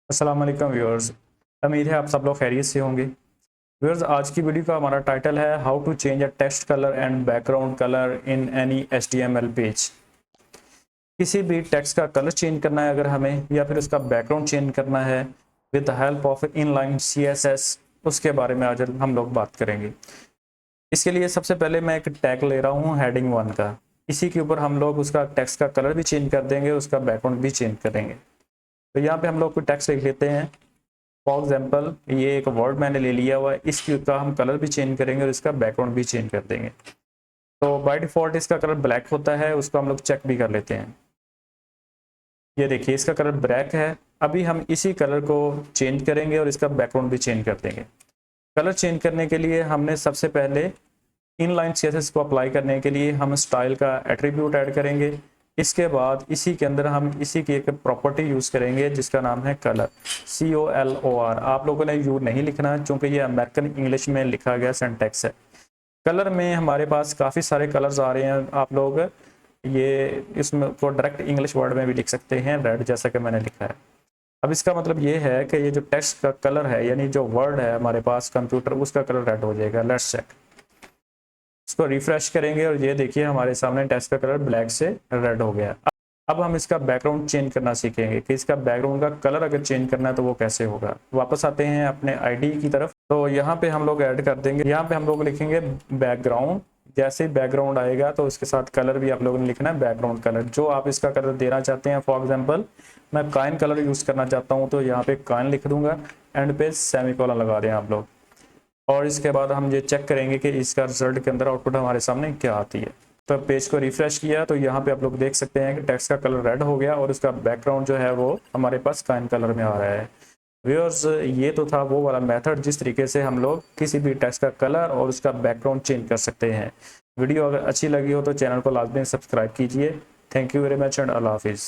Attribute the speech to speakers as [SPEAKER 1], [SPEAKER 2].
[SPEAKER 1] अस्सलाम वालेकुम व्यूअर्स। उम्मीद है आप सब लोग खैरियत से होंगे। व्यूअर्स, आज की वीडियो का हमारा टाइटल है how to change a text colour and background colour in any HTML page. किसी भी टेक्स्ट का कलर चेंज करना है अगर हमें, या फिर उसका बैकग्राउंड चेंज करना है with the help of inline CSS, उसके बारे में आज हम लोग बात करेंगे। इसके लिए सबसे पहले मैं एक टैग ले रहा हूँ हेडिंग 1 का। इसी के ऊपर हम लोग उसका टेक्स्ट का कलर भी चेंज कर देंगे, उसका बैकग्राउंड भी चेंज करेंगे। तो यहाँ पे हम लोग कोई टेक्स्ट लिख लेते हैं। फॉर एग्जाम्पल, ये एक वर्ड मैंने ले लिया हुआ है, इसका हम कलर भी चेंज करेंगे और इसका बैकग्राउंड भी चेंज कर देंगे। तो बाय डिफॉल्ट इसका कलर ब्लैक होता है, उसको हम लोग चेक भी कर लेते हैं। ये देखिए, इसका कलर ब्लैक है। अभी हम इसी कलर को चेंज करेंगे और इसका बैकग्राउंड भी चेंज कर देंगे। कलर चेंज करने के लिए हमने सबसे पहले इनलाइन CSS को अप्लाई करने के लिए हम स्टाइल का एट्रीब्यूट ऐड करेंगे। इसके बाद इसी के अंदर हम इसी की एक प्रॉपर्टी यूज़ करेंगे जिसका नाम है कलर, COLOR। आप लोगों ने यू नहीं लिखना है क्योंकि ये अमेरिकन इंग्लिश में लिखा गया सिंटैक्स है। कलर में हमारे पास काफ़ी सारे कलर्स आ रहे हैं। आप लोग ये इसमें को डायरेक्ट इंग्लिश वर्ड में भी लिख सकते हैं, रेड जैसा कि मैंने लिखा है। अब इसका मतलब ये है कि ये जो टेक्स्ट का कलर है, यानी जो वर्ड है हमारे पास कंप्यूटर, उसका कलर रेड हो जाएगा। Let's check. इसको रिफ्रेश करेंगे और ये देखिए हमारे सामने टेक्स्ट का कलर ब्लैक से रेड हो गया। अब हम इसका बैकग्राउंड चेंज करना सीखेंगे कि इसका बैकग्राउंड का कलर अगर चेंज करना है तो वो कैसे होगा। वापस आते हैं अपने आईडी की तरफ। तो यहाँ पे हम लोग ऐड कर देंगे, यहाँ पे हम लोग लिखेंगे बैकग्राउंड। जैसे ही बैकग्राउंड आएगा तो उसके साथ कलर भी आप लोगों ने लिखना है, बैकग्राउंड कलर जो आप इसका कलर देना चाहते हैं। फॉर एग्जाम्पल, मैं काइन कलर यूज़ करना चाहता हूँ तो यहाँ पे काइन लिख दूंगा, एंड पे सेमीकोलन लगा दें आप लोग। और इसके बाद हम ये चेक करेंगे कि इसका रिजल्ट के अंदर आउटपुट हमारे सामने क्या आती है। तो पेज को रिफ्रेश किया तो यहाँ पे आप लोग देख सकते हैं कि टेक्स्ट का कलर रेड हो गया और उसका बैकग्राउंड जो है वो हमारे पास काइन कलर में आ रहा है। व्यूअर्स, ये तो था वो वाला मेथड जिस तरीके से हम लोग किसी भी टेक्स्ट का कलर और उसका बैकग्राउंड चेंज कर सकते हैं। वीडियो अगर अच्छी लगी हो तो चैनल को लाजमी सब्सक्राइब कीजिए। Thank you very much and अल्लाह हाफिज़।